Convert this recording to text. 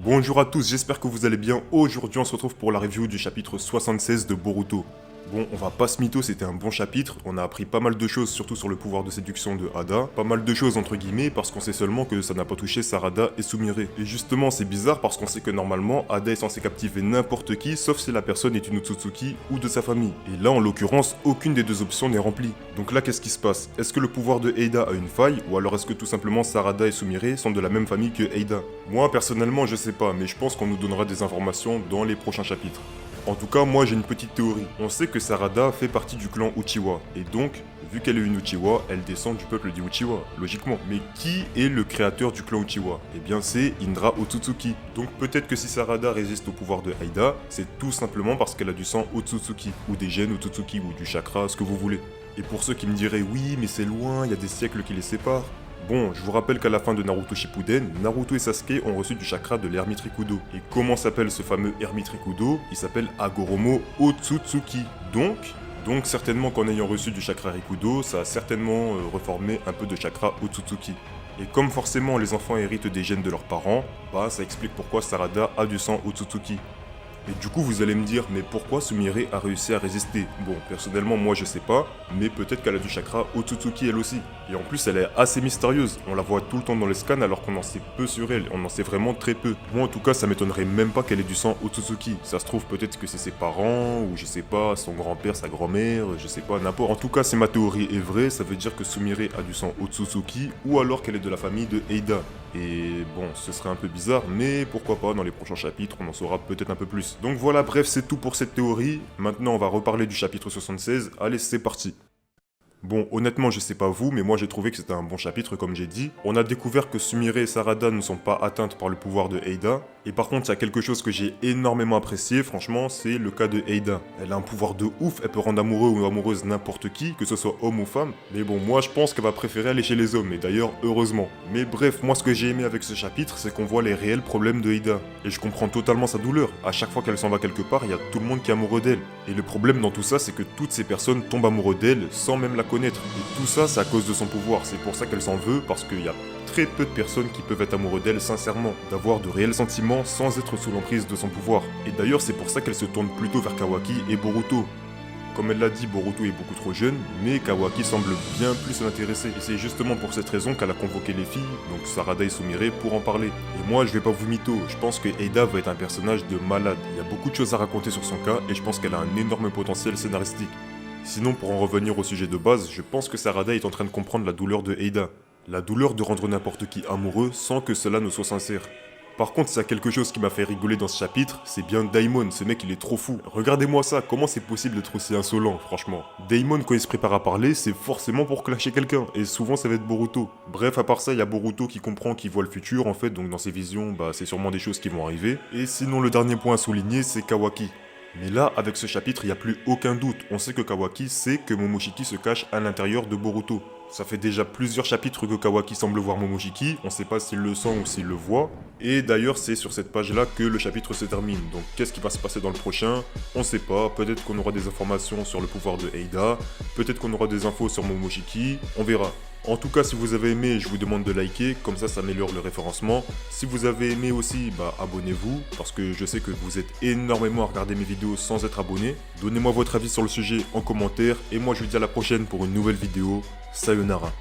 Bonjour à tous, j'espère que vous allez bien. Aujourd'hui, on se retrouve pour la review du chapitre 76 de Boruto. Bon, on va pas se mytho, c'était un bon chapitre. On a appris pas mal de choses, surtout sur le pouvoir de séduction de Ada. Pas mal de choses entre guillemets, parce qu'on sait seulement que ça n'a pas touché Sarada et Sumire. Et justement, c'est bizarre parce qu'on sait que normalement, Ada est censée captiver n'importe qui, sauf si la personne est une Otsutsuki ou de sa famille. Et là, en l'occurrence, aucune des deux options n'est remplie. Donc là, qu'est-ce qui se passe? Est-ce que le pouvoir de Eida a une faille, ou alors est-ce que tout simplement Sarada et Sumire sont de la même famille que Eida? Moi, personnellement, je sais pas, mais je pense qu'on nous donnera des informations dans les prochains chapitres. En tout cas, moi j'ai une petite théorie. On sait que Sarada fait partie du clan Uchiwa, et donc, vu qu'elle est une Uchiwa, elle descend du peuple des Uchiwa, logiquement. Mais qui est le créateur du clan Uchiwa? Eh bien c'est Indra Otsutsuki. Donc peut-être que si Sarada résiste au pouvoir de Aida, c'est tout simplement parce qu'elle a du sang Otsutsuki, ou des gènes Otsutsuki, ou du chakra, ce que vous voulez. Et pour ceux qui me diraient oui, mais c'est loin, il y a des siècles qui les séparent. Bon, je vous rappelle qu'à la fin de Naruto Shippuden, Naruto et Sasuke ont reçu du chakra de l'Hermite Rikudo. Et comment s'appelle ce fameux Hermite Rikudo? Il s'appelle Hagoromo Otsutsuki. Donc certainement qu'en ayant reçu du chakra Rikudo, ça a certainement reformé un peu de chakra Otsutsuki. Et comme forcément les enfants héritent des gènes de leurs parents, bah ça explique pourquoi Sarada a du sang Otsutsuki. Et du coup vous allez me dire, mais pourquoi Sumire a réussi à résister? Bon, personnellement moi je sais pas, mais peut-être qu'elle a du chakra Otsutsuki elle aussi. Et en plus elle est assez mystérieuse, on la voit tout le temps dans les scans alors qu'on en sait peu sur elle, on en sait vraiment très peu. Moi en tout cas ça m'étonnerait même pas qu'elle ait du sang Otsutsuki. Ça se trouve peut-être que c'est ses parents, ou je sais pas, son grand-père, sa grand-mère, je sais pas, n'importe. En tout cas si ma théorie est vraie, ça veut dire que Sumire a du sang Otsutsuki, ou alors qu'elle est de la famille de Eida. Et bon, ce serait un peu bizarre, mais pourquoi pas, dans les prochains chapitres, on en saura peut-être un peu plus. Donc voilà, bref, c'est tout pour cette théorie. Maintenant, on va reparler du chapitre 76. Allez, c'est parti. Bon, honnêtement, je sais pas vous, mais moi j'ai trouvé que c'était un bon chapitre, comme j'ai dit. On a découvert que Sumire et Sarada ne sont pas atteintes par le pouvoir de Eida. Et par contre, il y a quelque chose que j'ai énormément apprécié, franchement, c'est le cas de Eida. Elle a un pouvoir de ouf, elle peut rendre amoureux ou amoureuse n'importe qui, que ce soit homme ou femme. Mais bon, moi je pense qu'elle va préférer aller chez les hommes, et d'ailleurs, heureusement. Mais bref, moi ce que j'ai aimé avec ce chapitre, c'est qu'on voit les réels problèmes de Eida. Et je comprends totalement sa douleur. À chaque fois qu'elle s'en va quelque part, il y a tout le monde qui est amoureux d'elle. Et le problème dans tout ça, c'est que toutes ces personnes tombent amoureux d'elle sans même la connaître. Et tout ça, c'est à cause de son pouvoir. C'est pour ça qu'elle s'en veut, parce qu'il y a très peu de personnes qui peuvent être amoureux d'elle sincèrement, d'avoir de réels sentiments sans être sous l'emprise de son pouvoir. Et d'ailleurs, c'est pour ça qu'elle se tourne plutôt vers Kawaki et Boruto. Comme elle l'a dit, Boruto est beaucoup trop jeune, mais Kawaki semble bien plus l'intéresser. Et c'est justement pour cette raison qu'elle a convoqué les filles, donc Sarada et Sumire, pour en parler. Et moi, je vais pas vous mytho, je pense que Eida va être un personnage de malade. Il y a beaucoup de choses à raconter sur son cas, et je pense qu'elle a un énorme potentiel scénaristique. Sinon, pour en revenir au sujet de base, je pense que Sarada est en train de comprendre la douleur de Eida. La douleur de rendre n'importe qui amoureux sans que cela ne soit sincère. Par contre, s'il y a quelque chose qui m'a fait rigoler dans ce chapitre, c'est bien Daimon, ce mec il est trop fou. Regardez-moi ça, comment c'est possible d'être aussi insolent, franchement. Daimon, quand il se prépare à parler, c'est forcément pour clasher quelqu'un, et souvent ça va être Boruto. Bref, à part ça, il y a Boruto qui comprend qu'il voit le futur, en fait, donc dans ses visions, bah c'est sûrement des choses qui vont arriver. Et sinon, le dernier point à souligner, c'est Kawaki. Mais là, avec ce chapitre, il n'y a plus aucun doute. On sait que Kawaki sait que Momoshiki se cache à l'intérieur de Boruto. Ça fait déjà plusieurs chapitres que Kawaki semble voir Momoshiki, on sait pas s'il le sent ou s'il le voit. Et d'ailleurs, c'est sur cette page-là que le chapitre se termine. Donc qu'est-ce qui va se passer dans le prochain? On sait pas, peut-être qu'on aura des informations sur le pouvoir de Eida, peut-être qu'on aura des infos sur Momoshiki, on verra. En tout cas, si vous avez aimé, je vous demande de liker, comme ça améliore le référencement. Si vous avez aimé aussi, bah abonnez-vous, parce que je sais que vous êtes énormément à regarder mes vidéos sans être abonné. Donnez-moi votre avis sur le sujet en commentaire, et moi je vous dis à la prochaine pour une nouvelle vidéo. Sayonara.